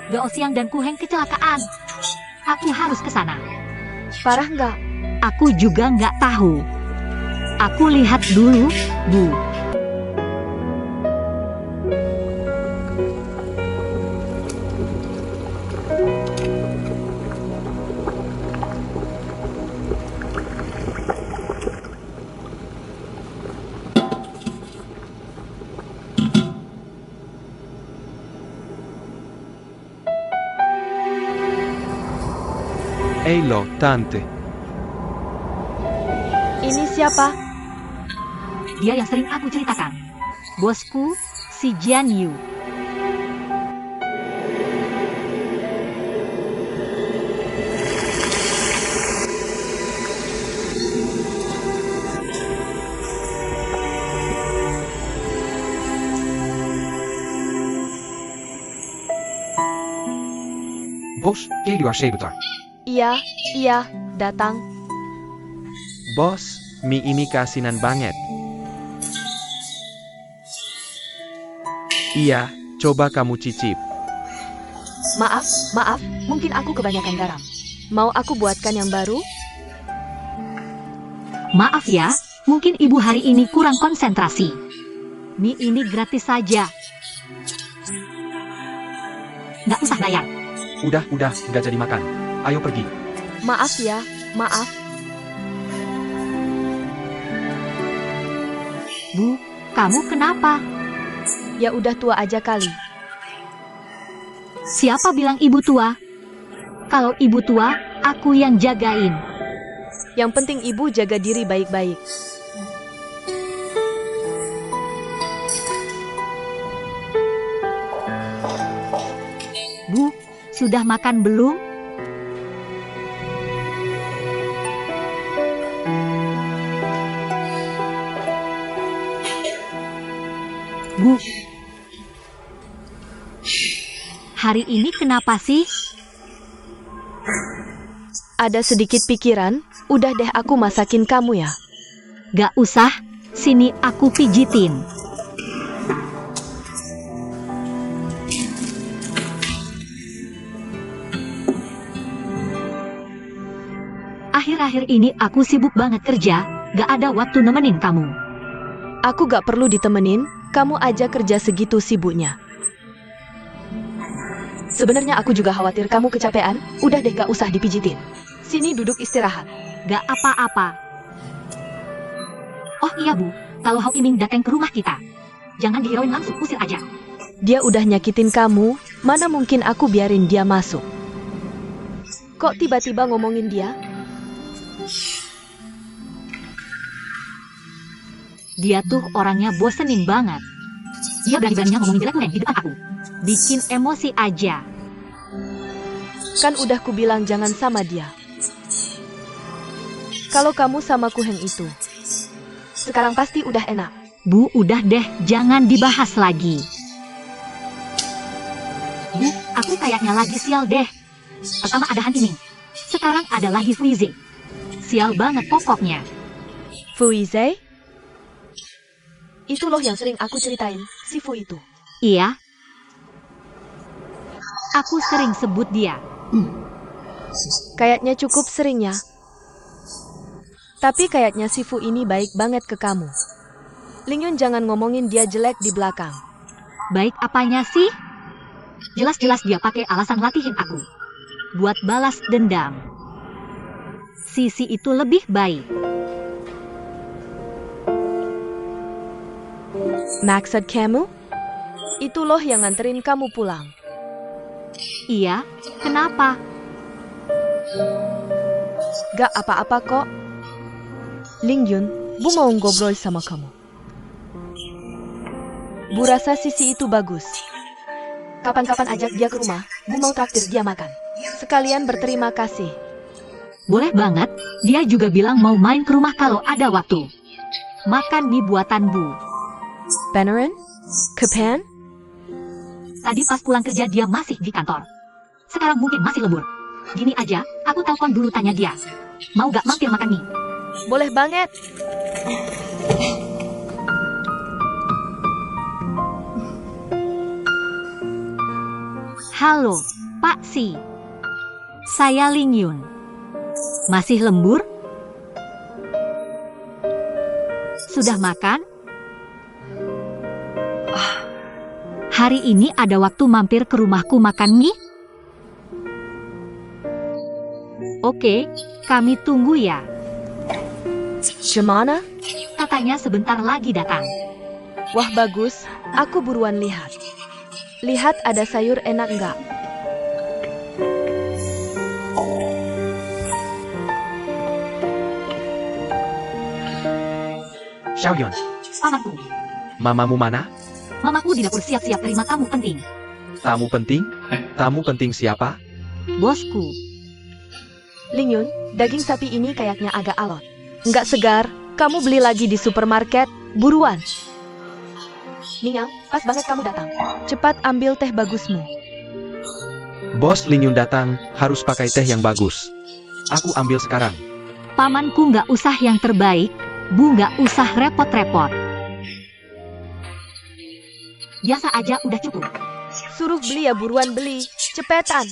Gao Xiang dan Ku Heng kecelakaan. Aku harus ke sana. parah nggak? Aku juga nggak tahu. Aku lihat dulu, Bu. Eilo, tante. Ini siapa? Dia yang sering aku ceritakan. Bosku, si Jian Yu. Bos, geliyor şey bu da. Iya, datang. Bos, mie ini kasinan banget. Iya, coba kamu cicip. Maaf, mungkin aku kebanyakan garam. Mau aku buatkan yang baru? Maaf ya, mungkin ibu hari ini kurang konsentrasi. Mie ini gratis saja. Nggak usah bayar. Udah, nggak jadi makan. Ayo pergi. Maaf ya, maaf. Bu, kamu kenapa? Ya udah tua aja kali. Siapa bilang ibu tua? Kalau ibu tua, aku yang jagain. Yang penting ibu jaga diri baik-baik. Bu, sudah makan belum? Bu, hari ini kenapa sih? Ada sedikit pikiran, udah deh aku masakin kamu ya. Gak usah, sini aku pijitin. Akhir-akhir ini aku sibuk banget kerja, gak ada waktu nemenin kamu. Aku gak perlu ditemenin, kamu aja kerja segitu sibuknya. Sebenarnya aku juga khawatir kamu kecapean. Udah deh, gak usah dipijitin. Sini duduk istirahat. Gak apa-apa. Oh iya Bu, kalau Hao Iming datang ke rumah kita, jangan dihirauin, langsung usir aja. Dia udah nyakitin kamu, mana mungkin aku biarin dia masuk. Kok tiba-tiba ngomongin dia? Dia tuh orangnya bosenin banget. Dia berani-beraninya ngomongin jelek Ku Heng di depan aku. Bikin emosi aja. Kan udah kubilang jangan sama dia. Kalau kamu sama Kuheng itu. Sekarang pasti udah enak. Bu, udah deh, jangan dibahas lagi. Bu, aku kayaknya lagi sial deh. Pertama ada Han Timing. Sekarang ada lagi Fuizi. Sial banget pokoknya. Fuizei? Itu loh yang sering aku ceritain, si Fu itu. Iya. Aku sering sebut dia. Kayaknya cukup sering ya. Tapi kayaknya si Fu ini baik banget ke kamu. Lingyun jangan ngomongin dia jelek di belakang. Baik apanya sih? Jelas-jelas dia pakai alasan latihin aku. Buat balas dendam. Sisi itu lebih baik. Maksud kamu? Itu loh yang nganterin kamu pulang. Iya, kenapa? Gak apa-apa kok. Lingyun, Bu mau ngobrol sama kamu. Bu rasa Sisi itu bagus. Kapan-kapan ajak dia ke rumah, Bu mau traktir dia makan. Sekalian berterima kasih. Boleh banget, dia juga bilang mau main ke rumah kalau ada waktu. Makan mie buatan Bu. Beneran? Kepen? Tadi pas pulang kerja dia masih di kantor. Sekarang mungkin masih lembur. Gini aja, aku telepon dulu tanya dia. Mau gak mampir makan mie? Boleh banget. Halo, Pak Si. Saya Lingyun. Masih lembur? Sudah makan? Hari ini ada waktu mampir ke rumahku makan mie? Oke, kami tunggu ya. Gimana? Katanya sebentar lagi datang. Wah bagus, aku buruan lihat. Lihat ada sayur enak nggak? Xiaoyun, Pamanku, mamamu mana? mamaku di dapur siap-siap terima tamu penting. Tamu penting? Tamu penting siapa? Bosku, Lingyun, daging sapi ini kayaknya agak alot. Nggak segar, kamu beli lagi di supermarket, buruan. Ningyang, pas banget kamu datang. Cepat ambil teh bagusmu. Bos Lingyun datang, harus pakai teh yang bagus. Aku ambil sekarang. pamanku nggak usah yang terbaik, Bu nggak usah repot-repot. Biasa aja udah cukup. Suruh beli ya buruan beli, cepetan.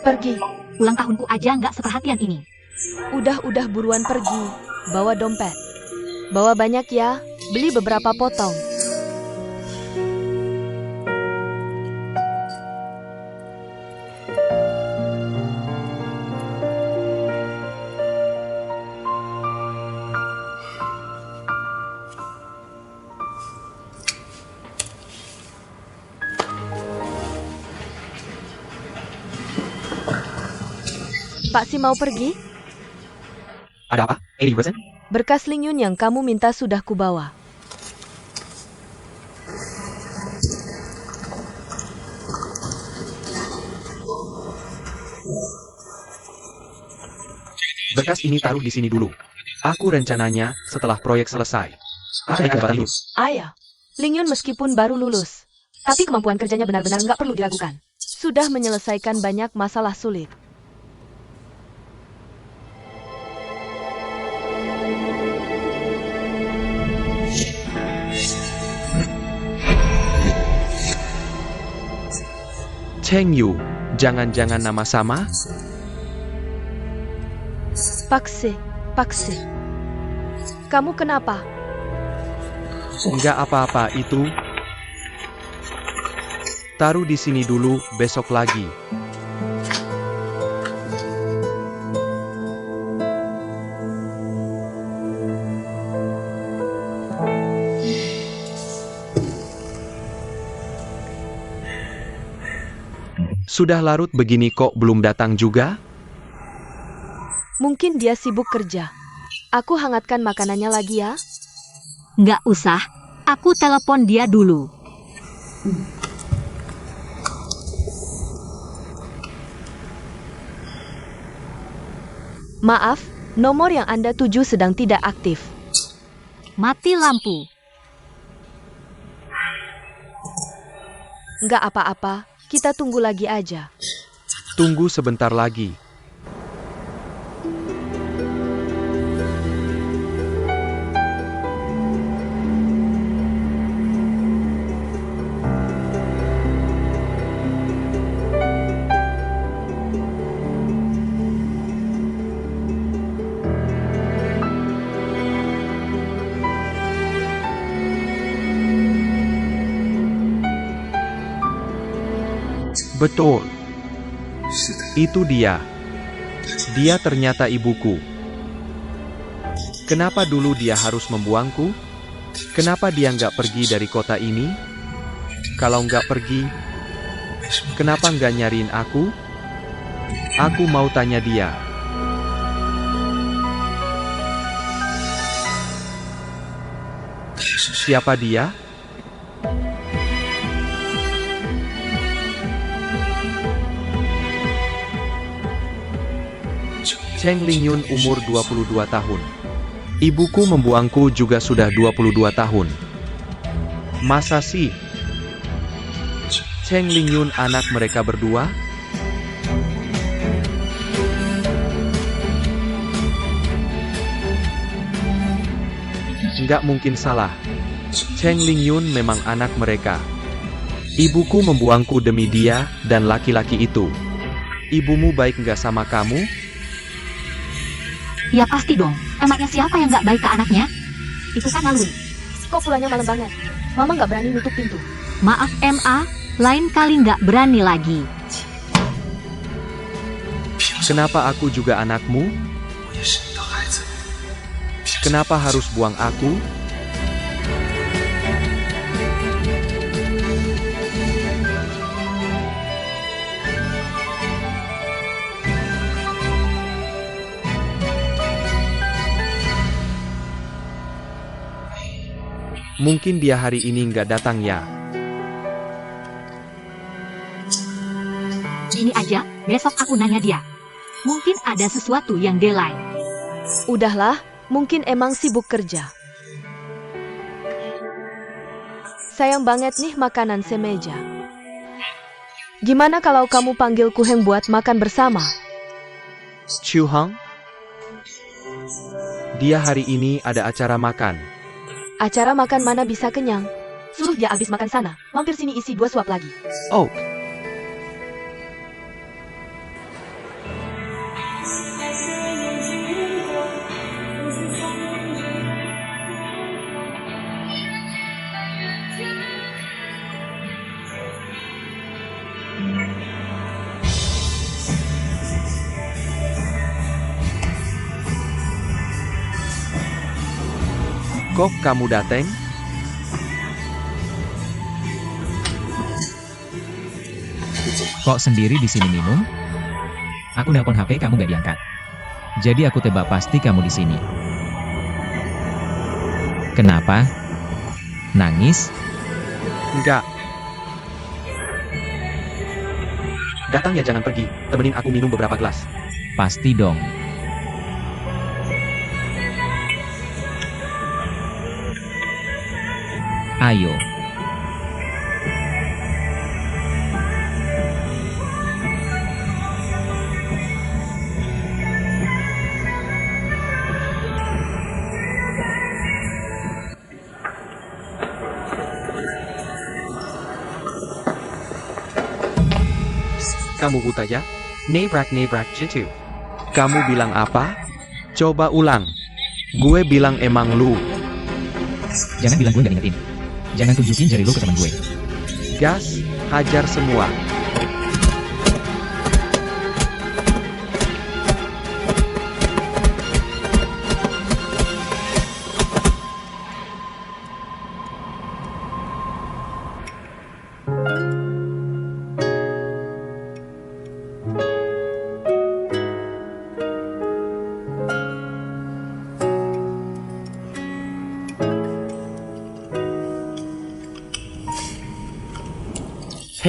Pergi. Ulang tahunku aja nggak seperhatian ini. Udah buruan pergi, bawa dompet. Bawa banyak ya, beli beberapa potong. Pak Si mau pergi? Ada apa? 80%? Berkas Lingyun yang kamu minta sudah kubawa. Berkas ini taruh di sini dulu. Aku rencananya setelah proyek selesai. Ada kesempatan lulus. Ayah, Lingyun meskipun baru lulus, Tapi kemampuan kerjanya benar-benar nggak perlu diragukan. sudah menyelesaikan banyak masalah sulit. Cheng Yu, jangan-jangan nama sama? Pakse. Kamu kenapa? Enggak apa-apa itu. Taruh di sini dulu, besok lagi. Sudah larut begini kok belum datang juga? Mungkin dia sibuk kerja. Aku hangatkan makanannya lagi ya. Nggak usah, aku telepon dia dulu. Maaf, Nomor yang Anda tuju sedang tidak aktif. Mati lampu. Nggak apa-apa, kita tunggu lagi aja. Tunggu sebentar lagi. Betul. Itu dia. Dia ternyata ibuku. Kenapa dulu dia harus membuangku? Kenapa dia nggak pergi dari kota ini? Kalau nggak pergi, kenapa nggak nyariin aku? Aku mau tanya dia. Siapa dia? Cheng Lingyun umur 22 tahun. Ibuku membuangku juga sudah 22 tahun. Masa sih? Cheng Lingyun anak mereka berdua? Nggak mungkin salah. Cheng Lingyun memang anak mereka. Ibuku membuangku demi dia dan laki-laki itu. Ibumu baik nggak sama kamu? Ya pasti dong. Emangnya siapa yang nggak baik ke anaknya? Itu kan Naluri. Kok pulangnya malam banget? Mama nggak berani nutup pintu. Maaf MA, lain kali nggak berani lagi. Kenapa aku juga anakmu? Kenapa harus buang aku? Mungkin dia hari ini nggak datang ya. Ini aja, besok aku nanya dia. Mungkin ada sesuatu yang delay. Udahlah, mungkin emang sibuk kerja. Sayang banget nih makanan semeja. Gimana kalau kamu panggil Kuheng buat makan bersama? Chu Hang? Dia hari ini ada acara makan. Acara makan mana bisa kenyang? Suruh dia habis makan sana. Mampir sini isi 2 suap lagi. Oh, kok kamu dateng? Kok sendiri di sini minum? Aku nelpon HP kamu gak diangkat. Jadi aku tebak pasti kamu di sini. Kenapa? Nangis? Enggak. Datang ya jangan pergi, temenin aku minum beberapa gelas. Pasti dong. Ayo. Kamu buta ya? Nebrak jitu. Kamu bilang apa? Coba ulang. Gue bilang emang lu. Jangan bilang gue gak ingetin. Jangan tunjukin jari lo ke teman gue. Gas, hajar semua.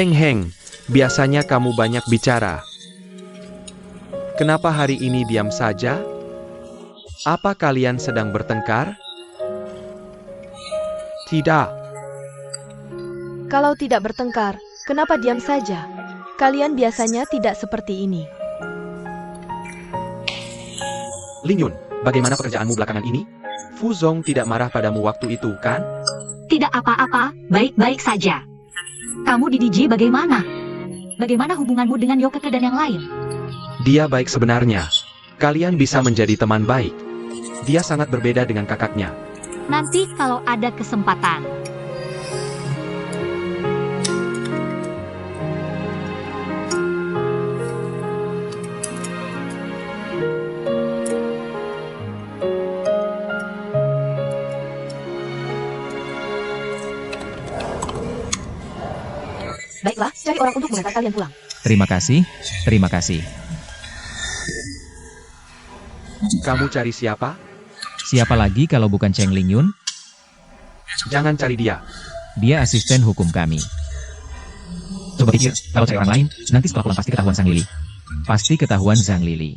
Heng, biasanya kamu banyak bicara. Kenapa hari ini diam saja? Apa kalian sedang bertengkar? Tidak. Kalau tidak bertengkar, kenapa diam saja? Kalian biasanya tidak seperti ini. Ling Yun, bagaimana pekerjaanmu belakangan ini? Fu Zong tidak marah padamu waktu itu, kan? Tidak apa-apa, baik-baik saja. Kamu di DJ bagaimana? Bagaimana hubunganmu dengan Yokeke dan yang lain? Dia baik sebenarnya. Kalian bisa menjadi teman baik. Dia sangat berbeda dengan kakaknya. Nanti kalau ada kesempatan. Baiklah, cari orang untuk mengantar kalian pulang. Terima kasih, terima kasih. Kamu cari siapa? Siapa lagi kalau bukan Cheng Lingyun? Jangan cari dia. Dia asisten hukum kami. Coba pikir, kalau cari orang lain, nanti setelah pulang pasti ketahuan Zhang Lili. Pasti ketahuan Zhang Lili.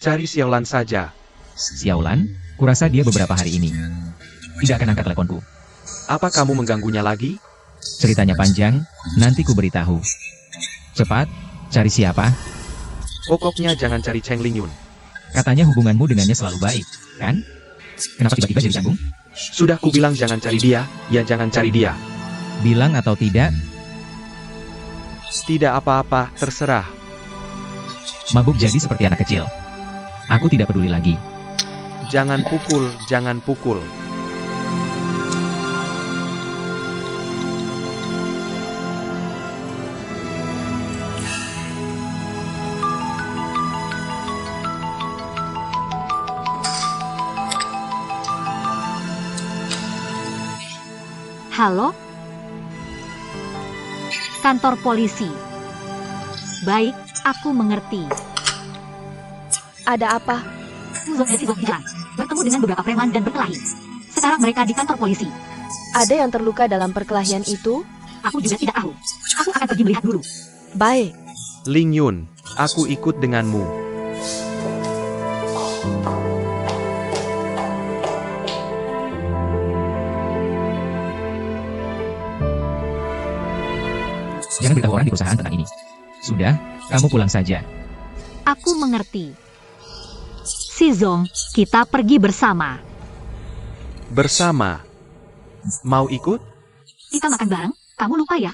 Cari Xiaolan saja. Xiaolan, kurasa dia beberapa hari ini tidak akan angkat teleponku. Apa kamu mengganggunya lagi? Ceritanya panjang, nanti ku beritahu. Cepat, cari siapa? Pokoknya jangan cari Cheng Lingyun. Katanya hubunganmu dengannya selalu baik, kan? Kenapa tiba-tiba jadi canggung? Sudah ku bilang jangan cari dia, ya jangan cari dia. Bilang atau tidak, Tidak apa-apa, terserah. mabuk jadi seperti anak kecil. Aku tidak peduli lagi. Jangan pukul, jangan pukul. Halo? Kantor polisi. Baik, aku mengerti. Ada apa? Fu Zong dan Si Zong di jalan, bertemu dengan beberapa preman dan berkelahi. Sekarang mereka di kantor polisi. Ada yang terluka dalam perkelahian itu? Aku juga tidak tahu. Aku akan pergi melihat dulu. Baik. Ling Yun, aku ikut denganmu. Jangan beritahu orang di perusahaan tentang ini. Sudah, kamu pulang saja. Aku mengerti. Si Zong, kita pergi bersama. Bersama. Mau ikut? Kita makan bareng, kamu lupa ya?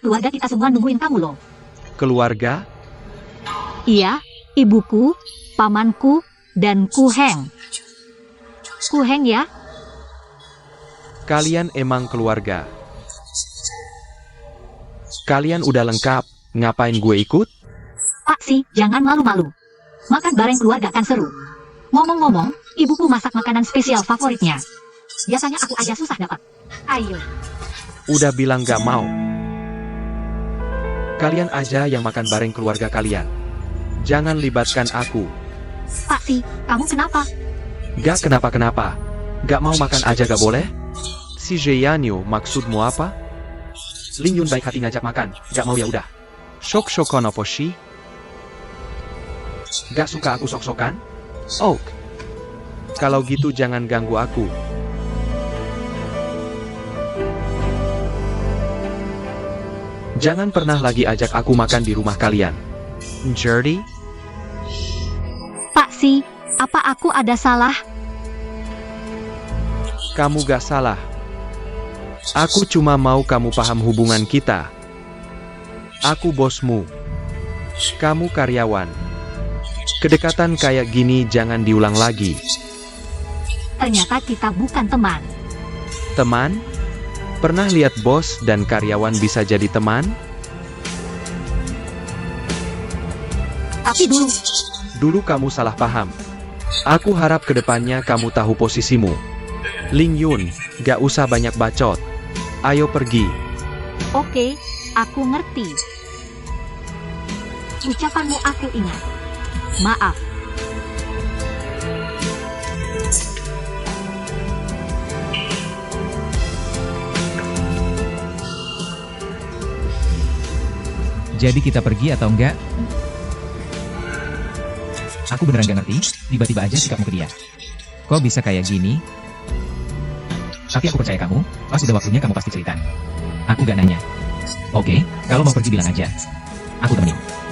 Keluarga kita semua nungguin kamu loh. Keluarga? Iya, ibuku, pamanku, dan Ku Heng. Ku Heng ya? Kalian emang keluarga. Kalian udah lengkap, ngapain gue ikut? Pak Si, jangan malu-malu. Makan bareng keluarga kan seru. Ngomong-ngomong, ibuku masak makanan spesial favoritnya. Biasanya aku aja susah dapat. Ayo. Udah bilang gak mau. Kalian aja yang makan bareng keluarga kalian. Jangan libatkan aku. Pak Si, kamu kenapa? Gak kenapa-kenapa. Gak mau makan aja gak boleh? Si Jeyanyo, maksudmu apa? Ling Yun baik hati ngajak makan, gak mau ya udah. Sok-sokon apa sih? Gak suka aku sok-sokan? Oh. Kalau gitu jangan ganggu aku. Jangan pernah lagi ajak aku makan di rumah kalian. Jadi? Pak Si, apa aku ada salah? Kamu gak salah. Aku cuma mau kamu paham hubungan kita. Aku bosmu. Kamu karyawan. Kedekatan kayak gini jangan diulang lagi. Ternyata kita bukan teman. Teman? Pernah lihat bos dan karyawan bisa jadi teman? Tapi dulu, Dulu kamu salah paham. Aku harap kedepannya kamu tahu posisimu. Ling Yun, gak usah banyak bacot. Ayo pergi. oke, aku ngerti. Ucapanmu aku ingat. Maaf. Jadi kita pergi atau enggak? Aku beneran gak ngerti. Tiba-tiba aja sikapmu ke dia. Kok bisa kayak gini? Tapi aku percaya kamu, pas udah waktunya kamu pasti cerita. Aku gak nanya. Oke, kalau mau pergi bilang aja. Aku temenin.